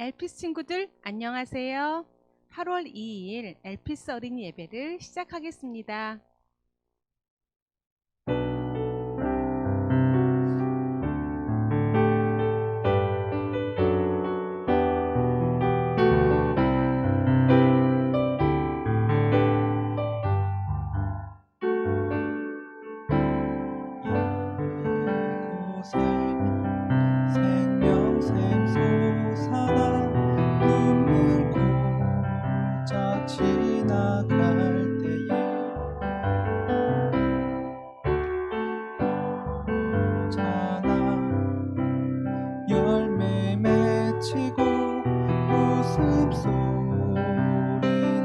엘피스 친구들 안녕하세요. 8월 2일 엘피스 어린이 예배를 시작하겠습니다. 이곳에 생명샘 솟아나 눈물 고작 지나갈 때에 여자나 열매 맺히고 웃음소리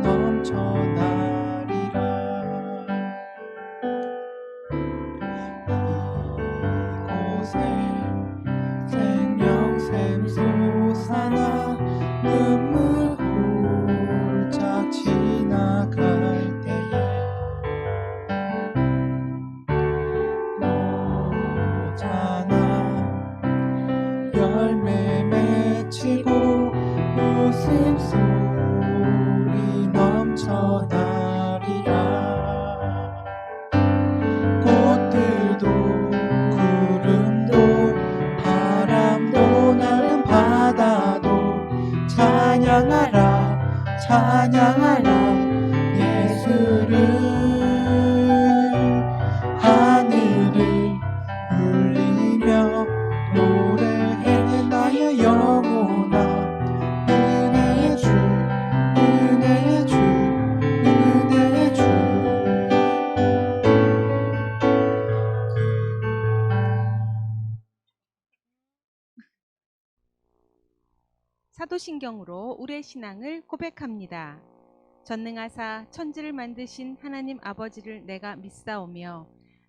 넘쳐나리라. 이곳에 생명샘 솟아나 눈물 홀짝 지나갈 때에 여자나 열매 맺히고 웃음소리 넘쳐나리라. 꽃들도 구름도 바람도 나는 바다도 찬양하라 찬양하라 예수를. 하늘을 울리며 노래해 나의 영혼아. 은혜의 주 은혜의 주 은혜의 주. 사도신경으로 우리의 신앙을 고백합니다. 전능하사 천지를 만드신 하나님 아버지를 내가 믿사오며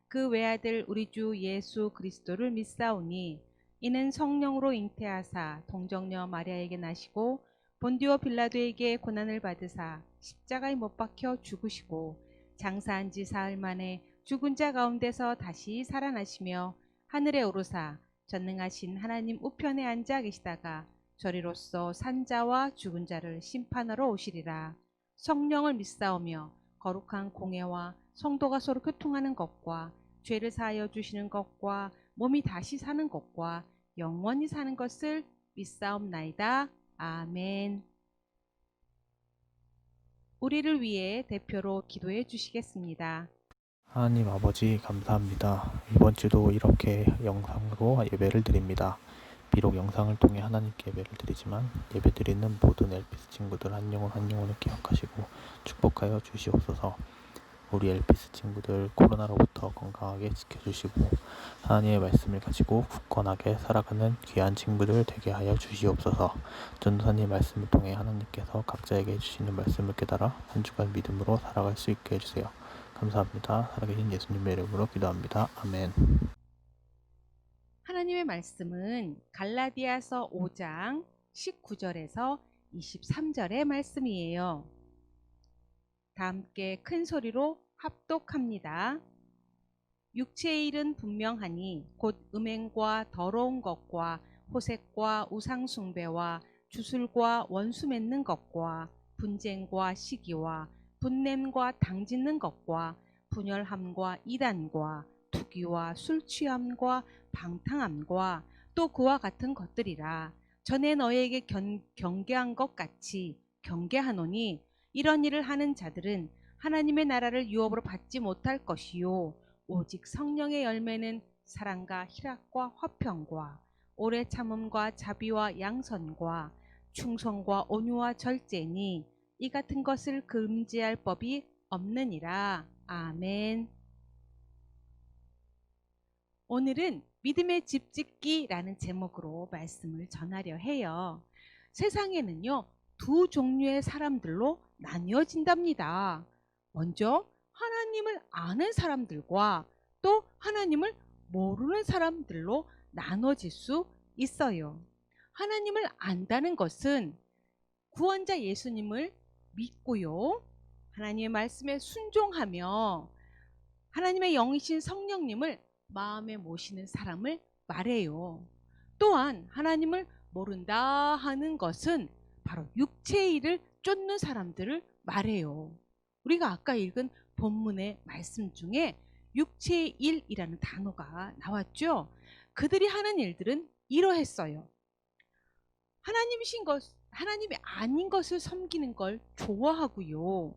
그 외아들 우리 주 예수 그리스도를 믿사오니 이는 성령으로 잉태하사 동정녀 마리아에게 나시고 본디오 빌라도에게 고난을 받으사 십자가에 못 박혀 죽으시고 장사한 지 사흘 만에 죽은 자 가운데서 다시 살아나시며 하늘에 오르사 전능하신 하나님 우편에 앉아 계시다가 저리로서 산자와 죽은 자를 심판하러 오시리라. 성령을 믿사오며 거룩한 공예와 성도가 서로 교통하는 것과 죄를 사하여 주시는 것과 몸이 다시 사는 것과 영원히 사는 것을 믿사옵나이다. 아멘. 우리를 위해 대표로 기도해 주시겠습니다. 하나님 아버지 감사합니다. 이번 주도 이렇게 영상으로 예배를 드립니다. 비록 영상을 통해 하나님께 예배를 드리지만 예배드리는 모든 엘피스 친구들 한 영혼 한 영혼을 기억하시고 축복하여 주시옵소서. 우리 엘피스 친구들 코로나로부터 건강하게 지켜주시고 하나님의 말씀을 가지고 굳건하게 살아가는 귀한 친구들 되게 하여 주시옵소서. 전도사님 말씀을 통해 하나님께서 각자에게 해주시는 말씀을 깨달아 한 주간 믿음으로 살아갈 수 있게 해주세요. 감사합니다. 살아계신 예수님의 이름으로 기도합니다. 아멘. 하나님의 말씀은 갈라디아서 5장 19절에서 23절의 말씀이에요. 다 함께 큰 소리로 합독합니다. 육체의 일은 분명하니 곧 음행과 더러운 것과 호색과 우상숭배와 주술과 원수 맺는 것과 분쟁과 시기와 분냄과 당짓는 것과 분열함과 이단과 투기와 술취함과 방탕함과 또 그와 같은 것들이라. 전에 너희에게 경계한 것 같이 경계하노니 이런 일을 하는 자들은 하나님의 나라를 유업으로 받지 못할 것이요 오직 성령의 열매는 사랑과 희락과 화평과 오래 참음과 자비와 양선과 충성과 온유와 절제니 이 같은 것을 금지할 법이 없느니라. 아멘. 오늘은 믿음의 집짓기라는 제목으로 말씀을 전하려 해요. 세상에는요, 두 종류의 사람들로 나뉘어진답니다. 먼저 하나님을 아는 사람들과 또 하나님을 모르는 사람들로 나눠질 수 있어요. 하나님을 안다는 것은 구원자 예수님을 믿고요, 하나님의 말씀에 순종하며 하나님의 영이신 성령님을 마음에 모시는 사람을 말해요. 또한 하나님을 모른다 하는 것은 바로 육체의 일을 쫓는 사람들을 말해요. 우리가 아까 읽은 본문의 말씀 중에 육체의 일이라는 단어가 나왔죠. 그들이 하는 일들은 이러했어요. 하나님이 아닌 것을 섬기는 걸 좋아하고요.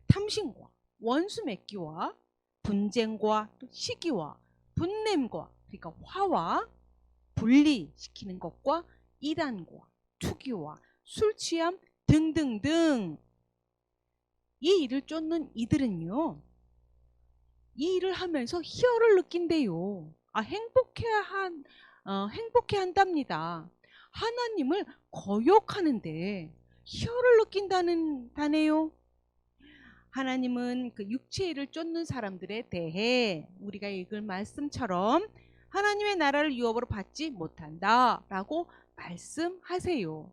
탐심과 원수 맺기와 분쟁과 또 시기와 분냄과 그러니까 화와 분리시키는 것과 이단과 투기와 술 취함 등등등 이 일을 쫓는 이들은요. 이 일을 하면서 희열을 느낀대요. 행복해 한답니다. 하나님을 거역하는데 희열을 느낀다네요. 하나님은 그 육체의 일을 쫓는 사람들에 대해 우리가 읽을 말씀처럼 하나님의 나라를 유업으로 받지 못한다라고 말씀하세요.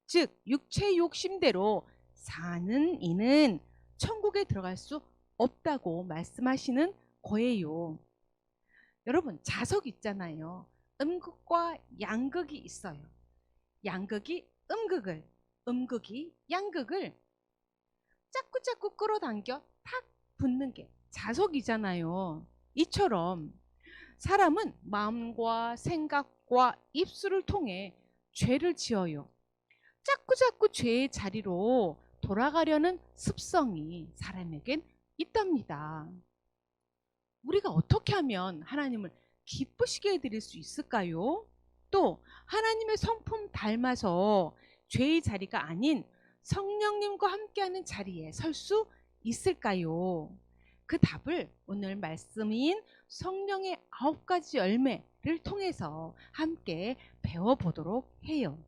즉 육체의 욕심대로 사는 이는 천국에 들어갈 수 없다고 말씀하시는 거예요. 여러분 자석 있잖아요. 음극과 양극이 있어요. 양극이 음극을, 음극이 양극을 자꾸 끌어당겨 탁 붙는 게 자석이잖아요. 이처럼 사람은 마음과 생각과 입술을 통해 죄를 지어요. 자꾸 죄의 자리로 돌아가려는 습성이 사람에겐 있답니다. 우리가 어떻게 하면 하나님을 기쁘시게 해드릴 수 있을까요? 또 하나님의 성품 닮아서 죄의 자리가 아닌 성령님과 함께하는 자리에 설 수 있을까요? 그 답을 오늘 말씀인 성령의 9가지 열매를 통해서 함께 배워보도록 해요.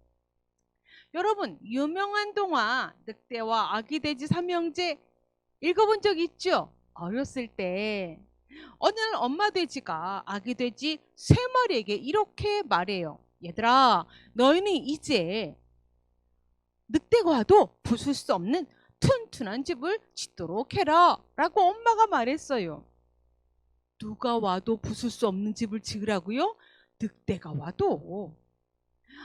여러분 유명한 동화 늑대와 아기돼지 삼형제 읽어본 적 있죠? 어렸을 때 어느 날 엄마 돼지가 아기 돼지 3마리에게 이렇게 말해요. 얘들아 너희는 이제 늑대가 와도 부술 수 없는 튼튼한 집을 짓도록 해라 라고 엄마가 말했어요. 누가 와도 부술 수 없는 집을 지으라고요? 늑대가 와도.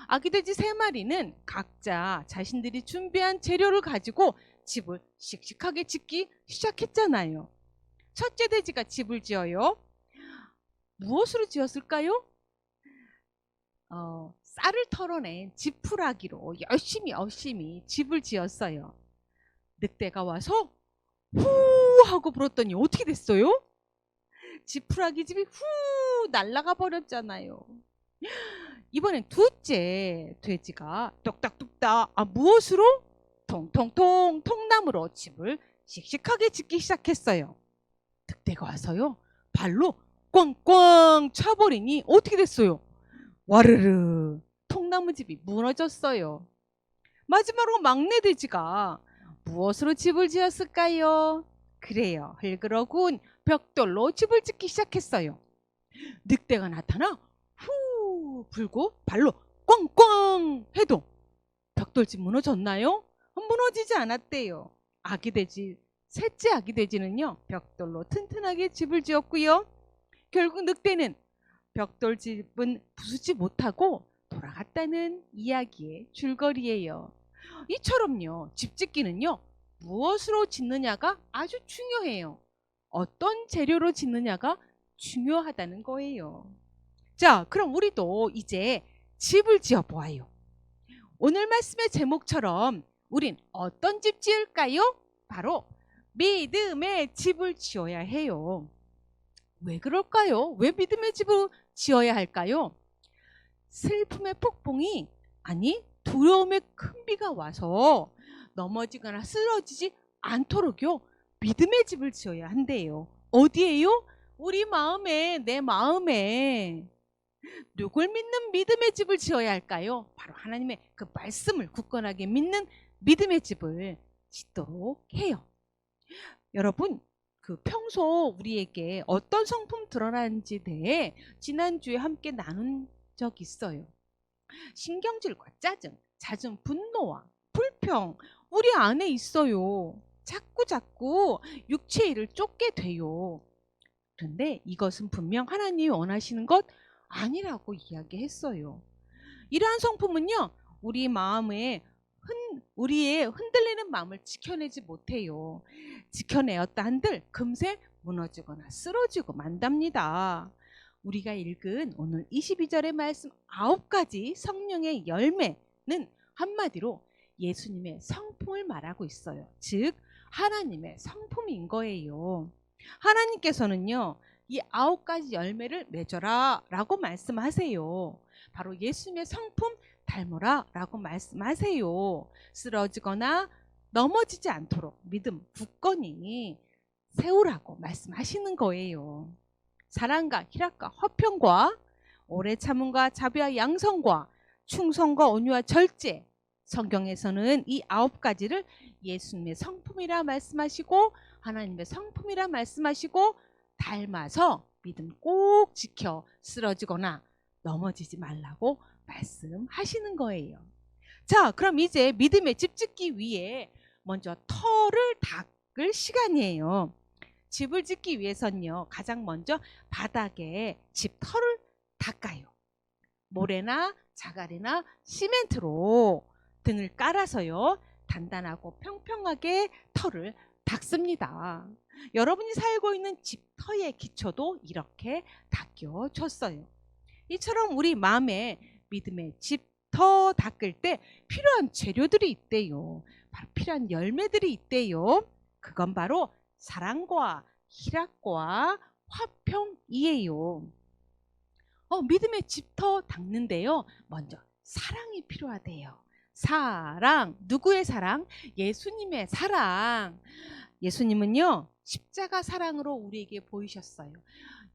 아기 돼지 3마리는 각자 자신들이 준비한 재료를 가지고 집을 씩씩하게 짓기 시작했잖아요. 첫째 돼지가 집을 지어요. 무엇으로 지었을까요? 쌀을 털어낸 지푸라기로 열심히 집을 지었어요. 늑대가 와서 후 하고 불었더니 어떻게 됐어요? 지푸라기 집이 후 날아가 버렸잖아요. 이번엔 둘째 돼지가 뚝딱뚝딱 무엇으로? 통통통 통나무로 집을 씩씩하게 짓기 시작했어요. 늑대가 와서요 발로 꽝꽝 차버리니 어떻게 됐어요? 와르르 통나무 집이 무너졌어요. 마지막으로 막내 돼지가 무엇으로 집을 지었을까요? 그래요, 흙으로군 벽돌로 집을 짓기 시작했어요. 늑대가 나타나 후 불고 발로 꽝꽝 해도 벽돌집 무너졌나요? 무너지지 않았대요. 셋째 아기 돼지는요 벽돌로 튼튼하게 집을 지었고요. 결국 늑대는 벽돌집은 부수지 못하고 돌아갔다는 이야기의 줄거리예요. 이처럼요 집짓기는요 무엇으로 짓느냐가 아주 중요해요. 어떤 재료로 짓느냐가 중요하다는 거예요. 자, 그럼 우리도 이제 집을 지어 보아요. 오늘 말씀의 제목처럼 우린 어떤 집 지을까요? 바로 믿음의 집을 지어야 해요. 왜 그럴까요? 왜 믿음의 집을 지어야 할까요? 슬픔의 폭풍이 아니 두려움의 큰 비가 와서 넘어지거나 쓰러지지 않도록요 믿음의 집을 지어야 한대요. 어디에요? 우리 마음에, 내 마음에. 누굴 믿는 믿음의 집을 지어야 할까요? 바로 하나님의 그 말씀을 굳건하게 믿는 믿음의 집을 짓도록 해요. 여러분 그 평소 우리에게 어떤 성품 드러나는지 대해 지난주에 함께 나눈 적 있어요. 신경질과 짜증, 잦은 분노와 불평 우리 안에 있어요. 자꾸 육체의 일을 쫓게 돼요. 그런데 이것은 분명 하나님이 원하시는 것 아니라고 이야기했어요. 이러한 성품은요, 우리의 흔들리는 마음을 지켜내지 못해요. 지켜내었다 한들 금세 무너지거나 쓰러지고 만답니다. 우리가 읽은 오늘 22절의 말씀 9가지 성령의 열매는 한마디로 예수님의 성품을 말하고 있어요. 즉 하나님의 성품인 거예요. 하나님께서는요, 이 9가지 열매를 맺어라 라고 말씀하세요. 바로 예수님의 성품 닮으라 라고 말씀하세요. 쓰러지거나 넘어지지 않도록 믿음 굳건히 세우라고 말씀하시는 거예요. 사랑과 희락과 화평과 오래 참음과 자비와 양성과 충성과 온유와 절제, 성경에서는 이 9가지를 예수님의 성품이라 말씀하시고 하나님의 성품이라 말씀하시고 닮아서 믿음 꼭 지켜 쓰러지거나 넘어지지 말라고 말씀하시는 거예요. 자, 그럼 이제 믿음의 집 짓기 위해 먼저 터를 닦을 시간이에요. 집을 짓기 위해서는요, 가장 먼저 바닥에 집 터를 닦아요. 모래나 자갈이나 시멘트로 등을 깔아서요, 단단하고 평평하게 터를 닦습니다. 여러분이 살고 있는 집 터의 기초도 이렇게 닦여졌어요. 이처럼 우리 마음에 믿음의 집 터 닦을 때 필요한 재료들이 있대요. 바로 필요한 열매들이 있대요. 그건 바로 사랑과 희락과 화평이에요. 믿음의 집 터 닦는데요, 먼저 사랑이 필요하대요. 사랑, 누구의 사랑? 예수님의 사랑. 예수님은요, 십자가 사랑으로 우리에게 보이셨어요.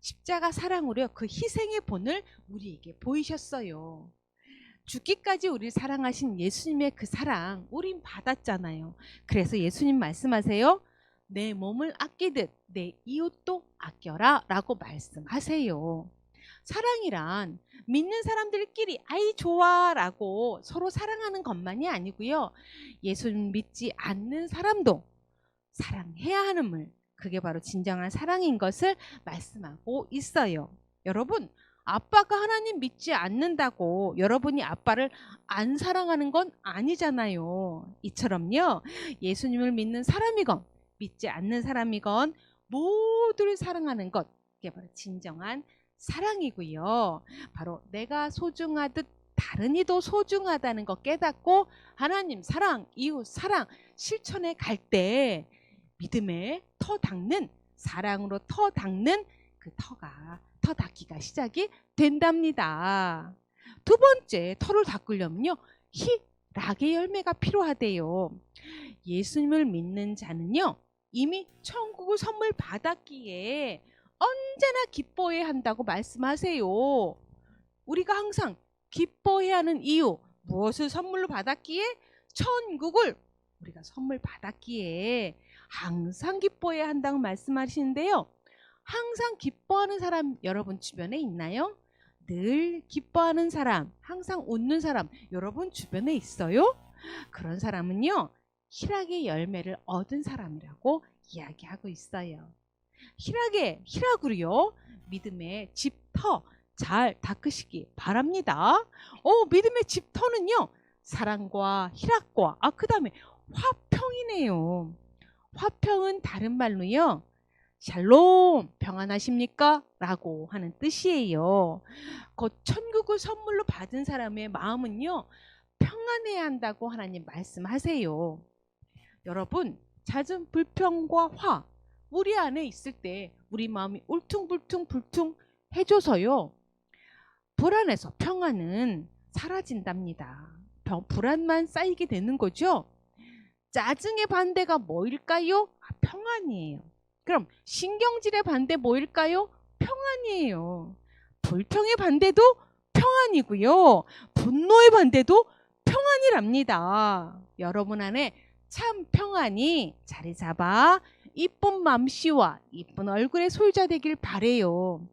십자가 사랑으로 그 희생의 본을 우리에게 보이셨어요. 죽기까지 우리를 사랑하신 예수님의 그 사랑 우린 받았잖아요. 그래서 예수님 말씀하세요. 내 몸을 아끼듯 내 이웃도 아껴라 라고 말씀하세요. 사랑이란 믿는 사람들끼리 아이 좋아 라고 서로 사랑하는 것만이 아니고요, 예수님 믿지 않는 사람도 사랑해야 함을, 그게 바로 진정한 사랑인 것을 말씀하고 있어요. 여러분, 아빠가 하나님 믿지 않는다고 여러분이 아빠를 안 사랑하는 건 아니잖아요. 이처럼요, 예수님을 믿는 사람이건 믿지 않는 사람이건 모두를 사랑하는 것, 그게 바로 진정한 사랑이고요. 바로 내가 소중하듯 다른 이도 소중하다는 것 깨닫고 하나님 사랑, 이웃 사랑 실천해 갈 때 믿음의 터 닦는, 사랑으로 터 닦는 그 터 닦기가 시작이 된답니다. 두 번째, 터를 닦으려면요, 희락의 열매가 필요하대요. 예수님을 믿는 자는요, 이미 천국을 선물 받았기에 언제나 기뻐해야 한다고 말씀하세요. 우리가 항상 기뻐해야 하는 이유, 무엇을 선물로 받았기에? 천국을 우리가 선물 받았기에 항상 기뻐해야 한다고 말씀하시는데요, 항상 기뻐하는 사람 여러분 주변에 있나요? 늘 기뻐하는 사람, 항상 웃는 사람 여러분 주변에 있어요? 그런 사람은요, 희락의 열매를 얻은 사람이라고 이야기하고 있어요. 희락으로요, 믿음의 집터 잘 닦으시기 바랍니다. 믿음의 집터는요, 사랑과 희락과 그 다음에 화평이네요. 화평은 다른 말로요, 샬롬, 평안하십니까? 라고 하는 뜻이에요. 곧 천국을 선물로 받은 사람의 마음은요, 평안해야 한다고 하나님 말씀하세요. 여러분, 잦은 불평과 화 우리 안에 있을 때 우리 마음이 울퉁불퉁 해줘서요, 불안해서 평안은 사라진답니다. 불안만 쌓이게 되는 거죠. 짜증의 반대가 뭐일까요? 평안이에요. 그럼 신경질의 반대 뭐일까요? 평안이에요. 불평의 반대도 평안이고요, 분노의 반대도 평안이랍니다. 여러분 안에 참 평안이 자리 잡아 이쁜 맘씨와 이쁜 얼굴의 소유자 되길 바래요.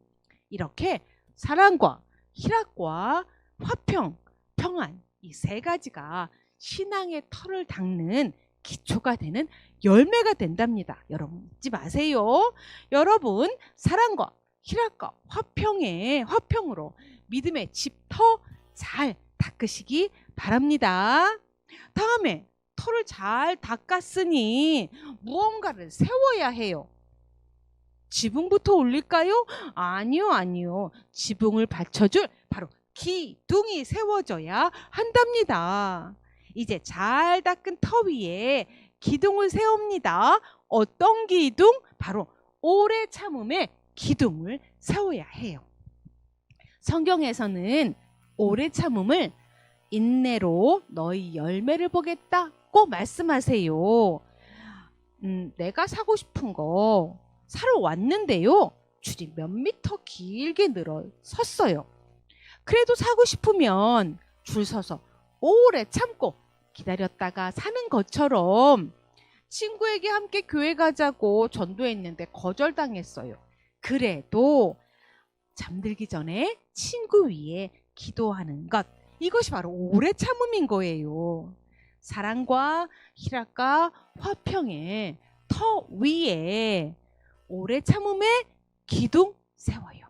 이렇게 사랑과 희락과 화평, 평안, 이 세 가지가 신앙의 터를 닦는 기초가 되는 열매가 된답니다. 여러분 잊지 마세요. 여러분, 사랑과 희락과 화평으로 믿음의 집터 잘 닦으시기 바랍니다. 다음에 털을 잘 닦았으니 무언가를 세워야 해요. 지붕부터 올릴까요? 아니요. 지붕을 받쳐줄 바로 기둥이 세워져야 한답니다. 이제 잘 닦은 터 위에 기둥을 세웁니다. 어떤 기둥? 바로 오래 참음의 기둥을 세워야 해요. 성경에서는 오래 참음을 인내로 너희 열매를 보겠다고 말씀하세요. 내가 사고 싶은 거 사러 왔는데요. 줄이 몇 미터 길게 늘어 섰어요. 그래도 사고 싶으면 줄 서서 오래 참고 기다렸다가 사는 것처럼 친구에게 함께 교회 가자고 전도했는데 거절당했어요. 그래도 잠들기 전에 친구 위에 기도하는 것, 이것이 바로 오래 참음인 거예요. 사랑과 희락과 화평의 터 위에 오래 참음의 기둥 세워요.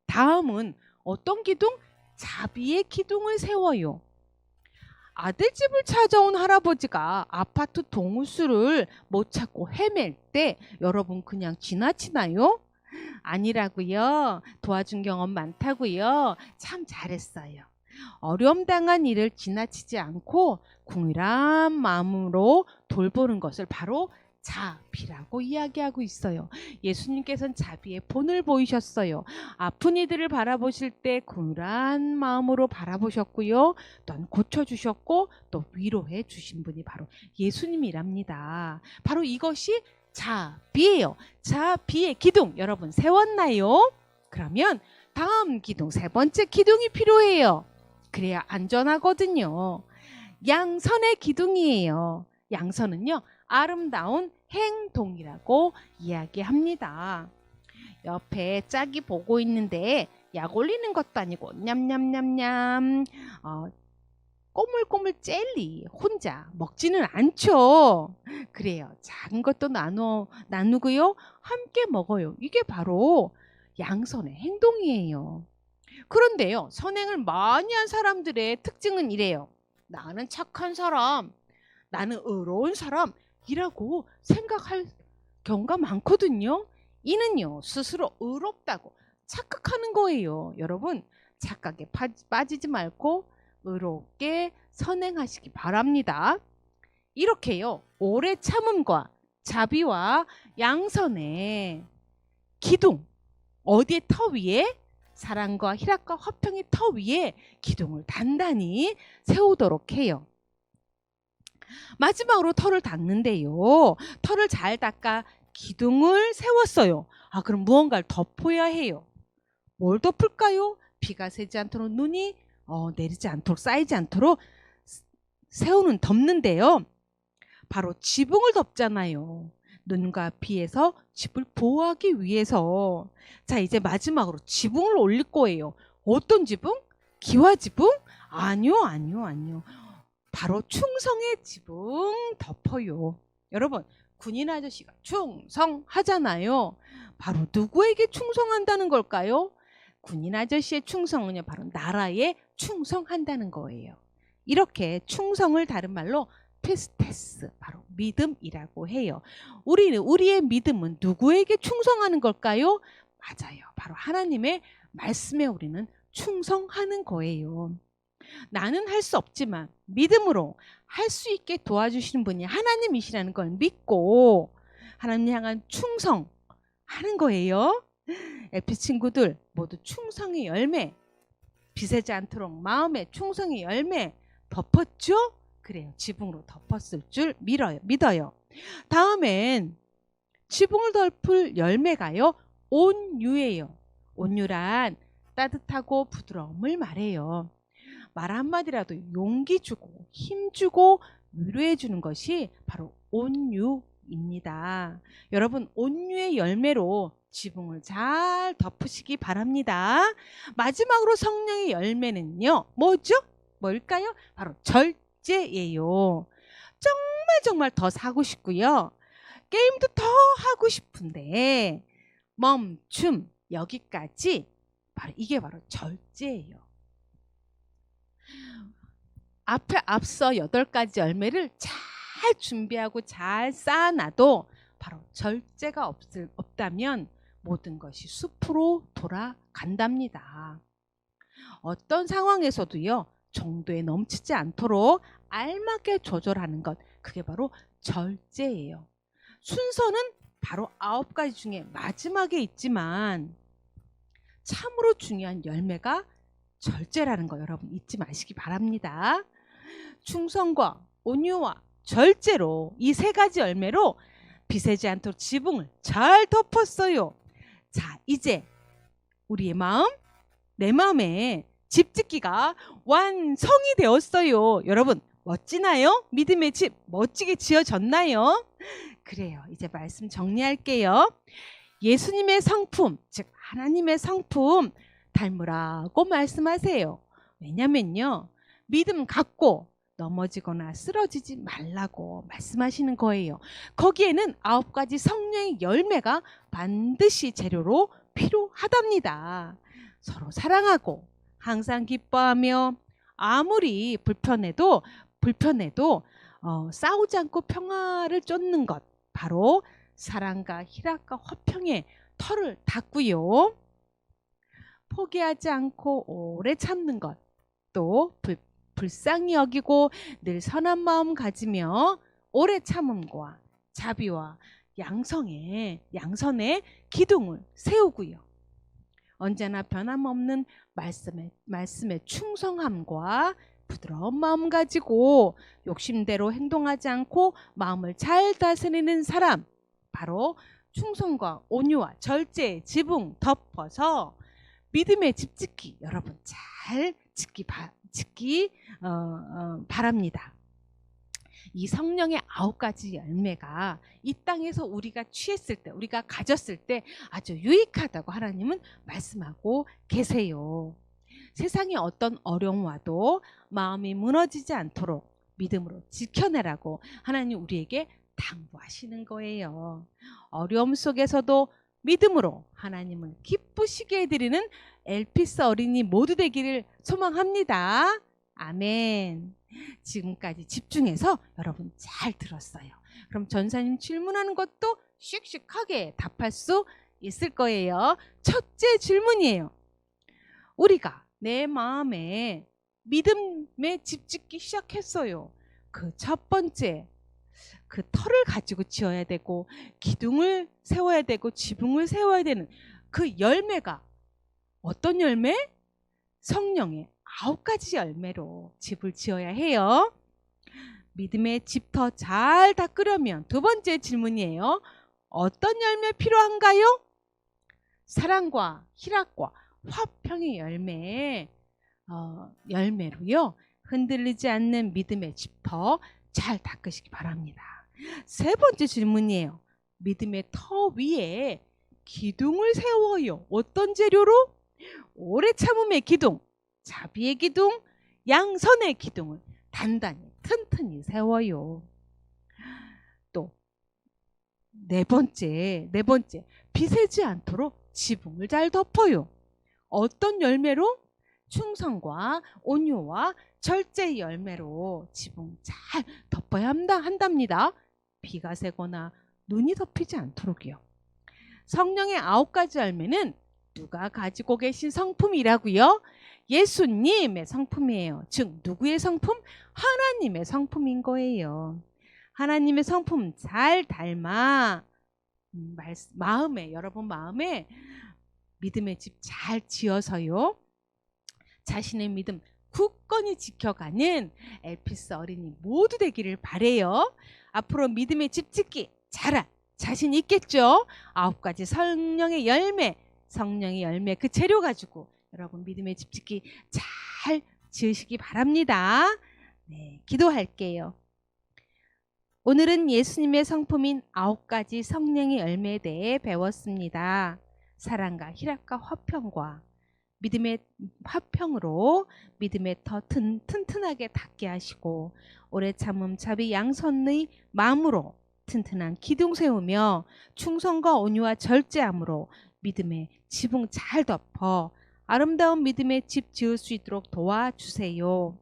다음은 어떤 기둥? 자비의 기둥을 세워요. 아들집을 찾아온 할아버지가 아파트 동수를 못 찾고 헤맬 때 여러분 그냥 지나치나요? 아니라고요. 도와준 경험 많다고요. 참 잘했어요. 어려움 당한 일을 지나치지 않고 궁일한 마음으로 돌보는 것을 바로 자비라고 이야기하고 있어요. 예수님께서는 자비의 본을 보이셨어요. 아픈 이들을 바라보실 때 궁일한 마음으로 바라보셨고요. 또 고쳐주셨고 또 위로해 주신 분이 바로 예수님이랍니다. 바로 이것이 자비예요. 자비의 기둥 여러분 세웠나요? 그러면 다음 기둥, 세 번째 기둥이 필요해요. 그래야 안전하거든요. 양선의 기둥이에요. 양선은요, 아름다운 행동이라고 이야기합니다. 옆에 짝이 보고 있는데 약 올리는 것도 아니고 냠냠냠냠 꼬물꼬물 젤리 혼자 먹지는 않죠. 그래요. 작은 것도 나누고요. 함께 먹어요. 이게 바로 양선의 행동이에요. 그런데요. 선행을 많이 한 사람들의 특징은 이래요. 나는 착한 사람, 나는 의로운 사람이라고 생각할 경우가 많거든요. 이는요. 스스로 의롭다고 착각하는 거예요. 여러분 착각에 빠지지 말고 의롭게 선행하시기 바랍니다. 이렇게요. 오래 참음과 자비와 양선의 기둥, 어디에 터 위에? 사랑과 희락과 화평의 터 위에 기둥을 단단히 세우도록 해요. 마지막으로 털을 닦는데요. 털을 잘 닦아 기둥을 세웠어요. 그럼 무언가를 덮어야 해요. 뭘 덮을까요? 비가 새지 않도록 눈이 내리지 않도록 쌓이지 않도록 덮는데요. 바로 지붕을 덮잖아요. 눈과 비에서 집을 보호하기 위해서. 자, 이제 마지막으로 지붕을 올릴 거예요. 어떤 지붕? 기와 지붕? 아니요. 바로 충성의 지붕 덮어요. 여러분, 군인 아저씨가 충성하잖아요. 바로 누구에게 충성한다는 걸까요? 군인 아저씨의 충성은요, 바로 나라에 충성한다는 거예요. 이렇게 충성을 다른 말로 피스테스, 바로 믿음이라고 해요. 우리의 믿음은 누구에게 충성하는 걸까요? 맞아요. 바로 하나님의 말씀에 우리는 충성하는 거예요. 나는 할 수 없지만 믿음으로 할 수 있게 도와주시는 분이 하나님이시라는 걸 믿고 하나님 향한 충성하는 거예요. 에피 친구들 모두 충성의 열매, 비세지 않도록 마음의 충성의 열매 덮었죠? 그래요. 지붕으로 덮었을 줄 믿어요. 다음엔 지붕을 덮을 열매가요. 온유예요. 온유란 따뜻하고 부드러움을 말해요. 말 한마디라도 용기 주고 힘 주고 위로해 주는 것이 바로 온유입니다. 여러분 온유의 열매로 지붕을 잘 덮으시기 바랍니다. 마지막으로 성령의 열매는요. 뭐죠? 뭘까요? 바로 절제예요. 정말 더 사고 싶고요. 게임도 더 하고 싶은데 멈춤, 여기까지. 이게 바로 절제예요. 앞서 8가지 열매를 잘 준비하고 잘 쌓아놔도 바로 절제가 없다면 모든 것이 숲으로 돌아간답니다. 어떤 상황에서도요, 정도에 넘치지 않도록 알맞게 조절하는 것, 그게 바로 절제예요. 순서는 바로 9가지 중에 마지막에 있지만 참으로 중요한 열매가 절제라는 거 여러분 잊지 마시기 바랍니다. 충성과 온유와 절제로 이 3가지 열매로 비세지 않도록 지붕을 잘 덮었어요. 자, 이제 우리의 마음, 내 마음에 집 짓기가 완성이 되었어요. 여러분 멋지나요? 믿음의 집 멋지게 지어졌나요? 그래요. 이제 말씀 정리할게요. 예수님의 성품, 즉 하나님의 성품 닮으라고 말씀하세요. 왜냐면요, 믿음 갖고 넘어지거나 쓰러지지 말라고 말씀하시는 거예요. 거기에는 9가지 성령의 열매가 반드시 재료로 필요하답니다. 서로 사랑하고 항상 기뻐하며 아무리 불편해도 싸우지 않고 평화를 쫓는 것, 바로 사랑과 희락과 화평의 터를 닫고요. 포기하지 않고 오래 참는 것, 또 불쌍히 여기고 늘 선한 마음 가지며 오래 참음과 자비와 양선의 기둥을 세우고요. 언제나 변함없는 말씀에 충성함과 부드러운 마음 가지고 욕심대로 행동하지 않고 마음을 잘 다스리는 사람, 바로 충성과 온유와 절제의 지붕 덮어서 믿음의 집 짓기 여러분 잘 짓기 바랍니다. 이 성령의 9가지 열매가 이 땅에서 우리가 취했을 때, 우리가 가졌을 때 아주 유익하다고 하나님은 말씀하고 계세요. 세상에 어떤 어려움 와도 마음이 무너지지 않도록 믿음으로 지켜내라고 하나님 우리에게 당부하시는 거예요. 어려움 속에서도 믿음으로 하나님을 기쁘시게 해드리는 엘피스 어린이 모두 되기를 소망합니다. 아멘. 지금까지 집중해서 여러분 잘 들었어요. 그럼 전사님 질문하는 것도 씩씩하게 답할 수 있을 거예요. 첫째 질문이에요. 우리가 내 마음에 믿음의 집 짓기 시작했어요. 그 첫 번째, 그 터를 가지고 지어야 되고 기둥을 세워야 되고 지붕을 세워야 되는 그 열매가 어떤 열매? 성령의 9가지 열매로 집을 지어야 해요. 믿음의 집 더 잘 닦으려면 두 번째 질문이에요. 어떤 열매 필요한가요? 사랑과 희락과 화평의 열매로요. 흔들리지 않는 믿음의 집 더 잘 닦으시기 바랍니다. 세 번째 질문이에요. 믿음의 터 위에 기둥을 세워요. 어떤 재료로? 오래 참음의 기둥, 자비의 기둥, 양선의 기둥을 단단히 튼튼히 세워요. 또 네 번째, 비세지 않도록 지붕을 잘 덮어요. 어떤 열매로? 충성과 온유와 절제의 열매로 지붕 잘 덮어야 한답니다. 비가 새거나 눈이 덮이지 않도록요. 성령의 9가지 열매는 누가 가지고 계신 성품이라고요? 예수님의 성품이에요. 즉 누구의 성품? 하나님의 성품인 거예요. 하나님의 성품 잘 닮아 여러분 마음에 믿음의 집 잘 지어서요. 자신의 믿음 굳건히 지켜가는 엘피스 어린이 모두 되기를 바래요. 앞으로 믿음의 집 짓기 잘할 자신 있겠죠? 9가지 성령의 열매 그 재료 가지고 여러분 믿음의 집 짓기 잘 지으시기 바랍니다. 네, 기도할게요. 오늘은 예수님의 성품인 9가지 성령의 열매에 대해 배웠습니다. 사랑과 희락과 화평과 믿음의 화평으로 믿음의 더 튼튼하게 닿게 하시고 오래 참음 자비 양선의 마음으로 튼튼한 기둥 세우며 충성과 온유와 절제함으로 믿음의 지붕 잘 덮어 아름다운 믿음의 집 지을 수 있도록 도와주세요.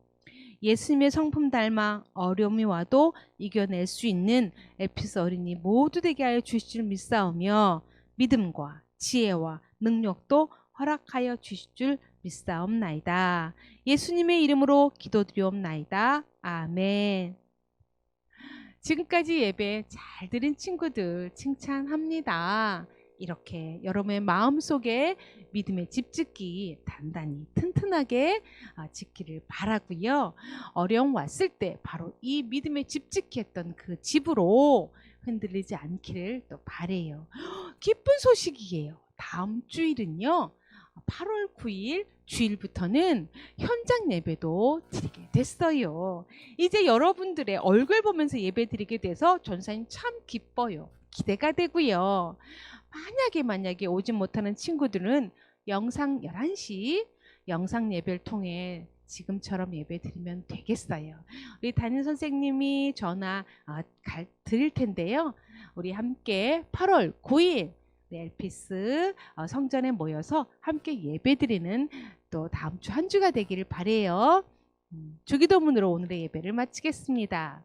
예수님의 성품 닮아 어려움이 와도 이겨낼 수 있는 에피스 어린이 모두 되게 하여 주실 줄 믿사오며 믿음과 지혜와 능력도 허락하여 주실 줄 믿사옵나이다. 예수님의 이름으로 기도드리옵나이다. 아멘. 지금까지 예배 잘 드린 친구들 칭찬합니다. 이렇게 여러분의 마음속에 믿음의 집 짓기 단단히 튼튼하게 짓기를 바라고요. 어려움 왔을 때 바로 이 믿음의 집 짓기 했던 그 집으로 흔들리지 않기를 또 바래요. 기쁜 소식이에요. 다음 주일은요. 8월 9일 주일부터는 현장 예배도 드리게 됐어요. 이제 여러분들의 얼굴 보면서 예배 드리게 돼서 전사님 참 기뻐요. 기대가 되고요. 만약에 오지 못하는 친구들은 영상 11시 영상 예배를 통해 지금처럼 예배 드리면 되겠어요. 우리 담임 선생님이 전화 드릴 텐데요. 우리 함께 8월 9일 엘피스 성전에 모여서 함께 예배드리는 또 다음 주 한 주가 되기를 바래요. 주기도문으로 오늘의 예배를 마치겠습니다.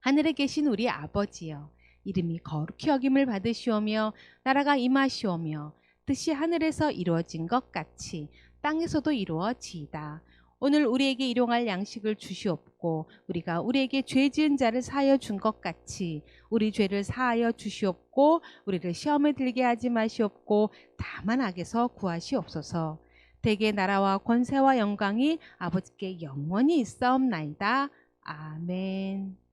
하늘에 계신 우리 아버지여, 이름이 거룩히 여김을 받으시오며 나라가 임하시오며 뜻이 하늘에서 이루어진 것 같이 땅에서도 이루어지이다. 오늘 우리에게 일용할 양식을 주시옵고 우리가 우리에게 죄 지은 자를 사하여 준 것 같이 우리 죄를 사하여 주시옵고 우리를 시험에 들게 하지 마시옵고 다만 악에서 구하시옵소서. 대개 나라와 권세와 영광이 아버지께 영원히 있사옵나이다. 아멘.